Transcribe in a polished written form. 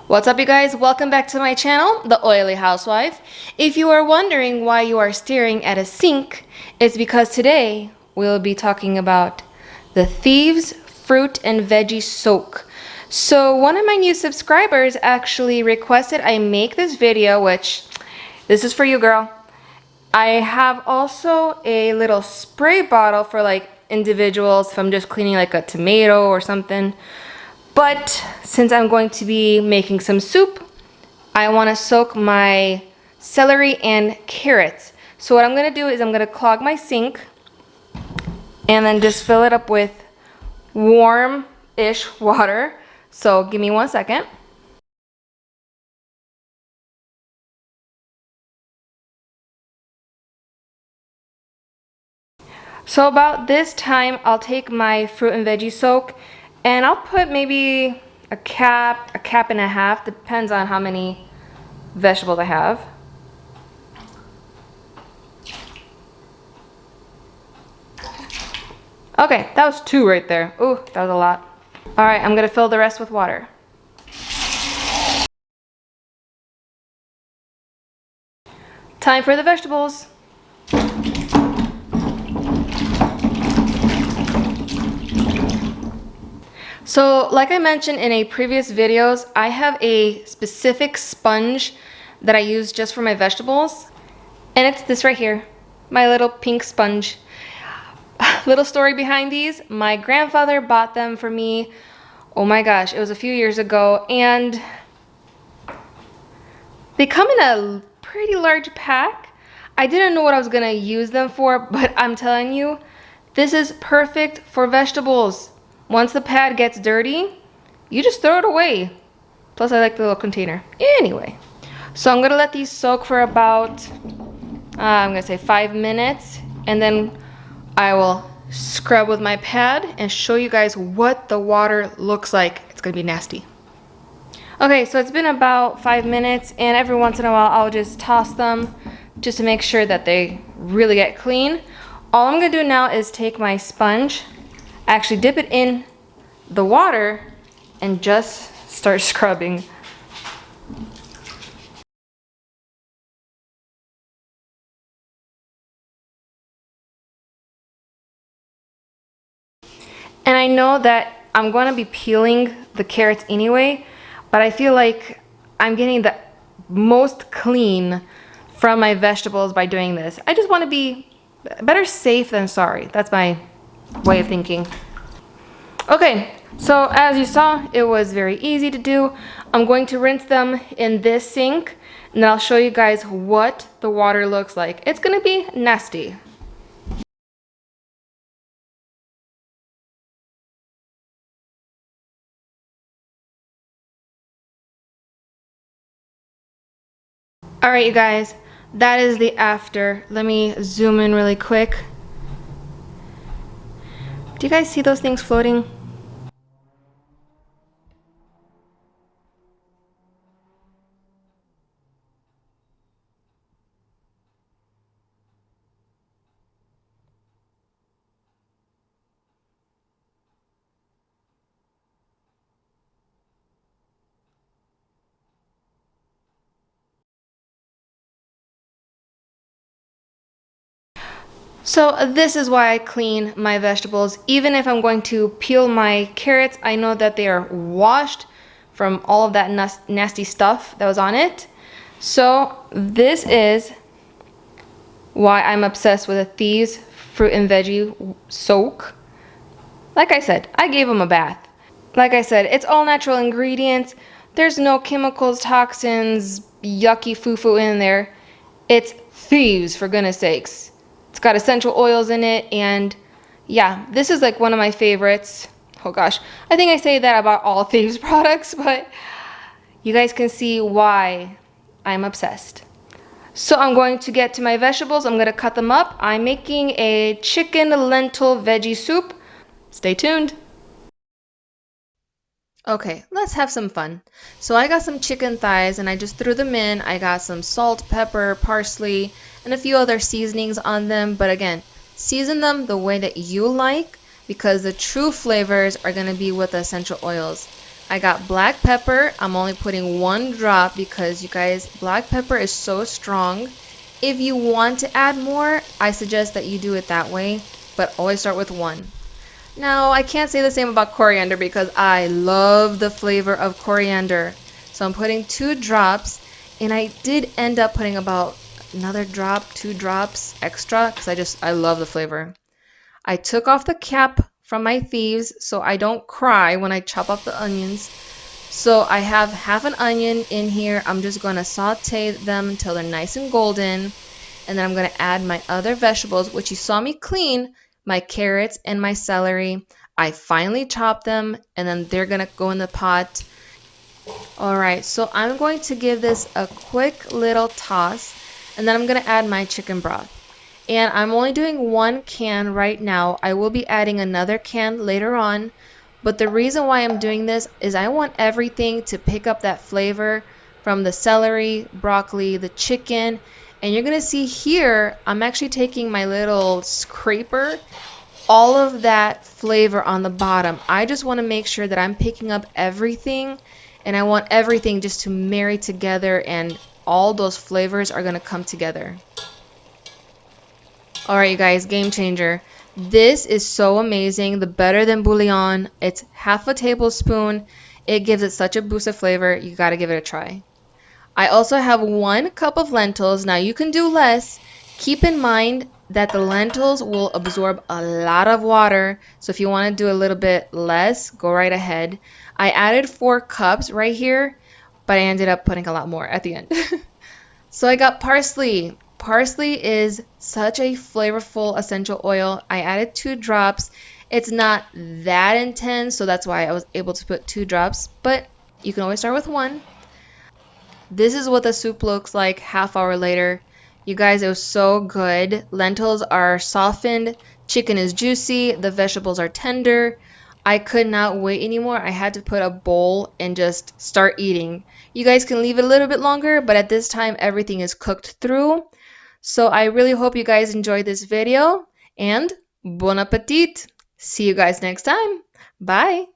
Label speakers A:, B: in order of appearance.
A: What's up, you guys? Welcome back to my channel, The Oily Housewife. If you are wondering why you are staring at a sink, it's because today we'll be talking about the Thieves Fruit and Veggie Soak. So one of my new subscribers actually requested I make this video, which this is for you, girl. I have also a little spray bottle for like individuals if I'm just cleaning like a tomato or something. But since I'm going to be making some soup, I want to soak my celery and carrots. So what I'm going to do is I'm going to clog my sink and then just fill it up with warm-ish water. So give me 1 second. So about this time, I'll take my fruit and veggie soak and I'll put maybe a cap and a half, depends on how many vegetables I have. Okay, that was 2 right there. Ooh, that was a lot. All right, I'm gonna fill the rest with water. Time for the vegetables. So like I mentioned in a previous videos, I have a specific sponge that I use just for my vegetables. And it's this right here, my little pink sponge. Little story behind these, my grandfather bought them for me. Oh my gosh, it was a few years ago. And they come in a pretty large pack. I didn't know what I was gonna use them for, but I'm telling you, this is perfect for vegetables. Once the pad gets dirty, you just throw it away. Plus I like the little container. Anyway, so I'm gonna let these soak for about, I'm gonna say 5 minutes, and then I will scrub with my pad and show you guys what the water looks like. It's gonna be nasty. Okay, so it's been about 5 minutes, and every once in a while I'll just toss them just to make sure that they really get clean. All I'm gonna do now is take my sponge, actually dip it in the water and just start scrubbing. And I know that I'm going to be peeling the carrots anyway, but I feel like I'm getting the most clean from my vegetables by doing this. I just want to be better safe than sorry. That's my way of thinking. Okay, so as you saw, it was very easy to do. I'm going to rinse them in this sink, and I'll show you guys what the water looks like. It's gonna be nasty. All right, you guys, that is the after. Let me zoom in really quick. Do you guys see those things floating? So this is why I clean my vegetables. Even if I'm going to peel my carrots, I know that they are washed from all of that nasty stuff that was on it. So this is why I'm obsessed with a Thieves Fruit and Veggie Soak. Like I said, I gave them a bath. Like I said, it's all natural ingredients. There's no chemicals, toxins, yucky foo-foo in there. It's Thieves, for goodness sakes. It's got essential oils in it, and yeah, this is like one of my favorites. Oh gosh, I think I say that about all Thieves products, but you guys can see why I'm obsessed. So I'm going to get to my vegetables. I'm going to cut them up. I'm making a chicken lentil veggie soup. Stay tuned. Okay, let's have some fun. So I got some chicken thighs and I just threw them in. I got some salt, pepper, parsley, and a few other seasonings on them. But again, season them the way that you like, because the true flavors are going to be with the essential oils. I got black pepper. I'm only putting 1 drop because you guys, black pepper is so strong. If you want to add more, I suggest that you do it that way, but always start with 1. Now, I can't say the same about coriander because I love the flavor of coriander. So I'm putting 2 drops, and I did end up putting about another drop, 2 drops extra because I love the flavor. I took off the cap from my Thieves so I don't cry when I chop up the onions. So I have half an onion in here. I'm just going to saute them until they're nice and golden. And then I'm going to add my other vegetables, which you saw me clean, my carrots and my celery. I finally chopped them, and then they're going to go in the pot. Alright, so I'm going to give this a quick little toss, and then I'm going to add my chicken broth. And I'm only doing 1 can right now. I will be adding another can later on. But the reason why I'm doing this is I want everything to pick up that flavor from the celery, broccoli, the chicken. And you're going to see here, I'm actually taking my little scraper, all of that flavor on the bottom. I just want to make sure that I'm picking up everything. And I want everything just to marry together, and all those flavors are going to come together. Alright, you guys, game changer. This is so amazing. The better than bouillon. It's half a tablespoon. It gives it such a boost of flavor. You gotta give it a try. I also have 1 cup of lentils. Now you can do less. Keep in mind that the lentils will absorb a lot of water. So if you want to do a little bit less, go right ahead. I added 4 cups right here, but I ended up putting a lot more at the end. So I got parsley. Parsley is such a flavorful essential oil. I added 2 drops. It's not that intense, so that's why I was able to put 2 drops, but you can always start with 1. This is what the soup looks like half hour later. You guys, it was so good. Lentils are softened, chicken is juicy, the vegetables are tender. I could not wait anymore. I had to put a bowl and just start eating. You guys can leave it a little bit longer, but at this time everything is cooked through. So I really hope you guys enjoyed this video, and bon appetit. See you guys next time. Bye.